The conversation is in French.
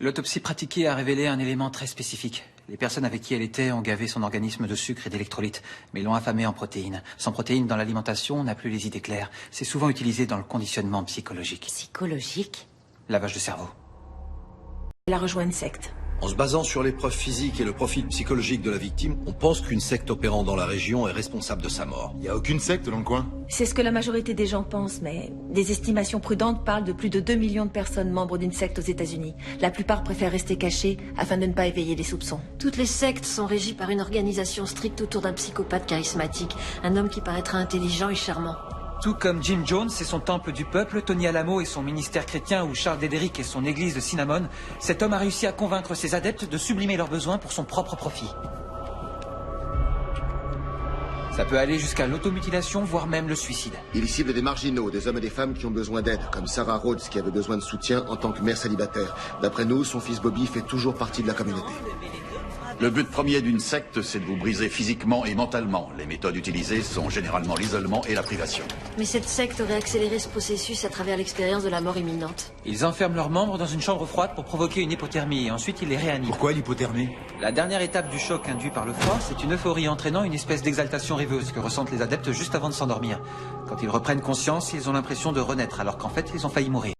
L'autopsie pratiquée a révélé un élément très spécifique. Les personnes avec qui elle était ont gavé son organisme de sucre et d'électrolytes, mais l'ont affamé en protéines. Sans protéines dans l'alimentation, on n'a plus les idées claires. C'est souvent utilisé dans le conditionnement psychologique. Psychologique? Lavage de cerveau. Elle a rejoint une secte. En se basant sur les preuves physiques et le profil psychologique de la victime, on pense qu'une secte opérant dans la région est responsable de sa mort. Y a aucune secte dans le coin? C'est ce que la majorité des gens pensent, mais des estimations prudentes parlent de plus de 2 millions de personnes membres d'une secte aux États-Unis. La plupart préfèrent rester cachés afin de ne pas éveiller les soupçons. Toutes les sectes sont régies par une organisation stricte autour d'un psychopathe charismatique, un homme qui paraîtra intelligent et charmant. Tout comme Jim Jones et son temple du peuple, Tony Alamo et son ministère chrétien ou Charles Dédéric et son église de Cinnamon, cet homme a réussi à convaincre ses adeptes de sublimer leurs besoins pour son propre profit. Ça peut aller jusqu'à l'automutilation, voire même le suicide. Il cible des marginaux, des hommes et des femmes qui ont besoin d'aide, comme Sarah Rhodes qui avait besoin de soutien en tant que mère célibataire. D'après nous, son fils Bobby fait toujours partie de la communauté. Le but premier d'une secte, c'est de vous briser physiquement et mentalement. Les méthodes utilisées sont généralement l'isolement et la privation. Mais cette secte aurait accéléré ce processus à travers l'expérience de la mort imminente. Ils enferment leurs membres dans une chambre froide pour provoquer une hypothermie et ensuite ils les réaniment. Pourquoi l'hypothermie? La dernière étape du choc induit par le froid, c'est une euphorie entraînant une espèce d'exaltation rêveuse que ressentent les adeptes juste avant de s'endormir. Quand ils reprennent conscience, ils ont l'impression de renaître alors qu'en fait ils ont failli mourir.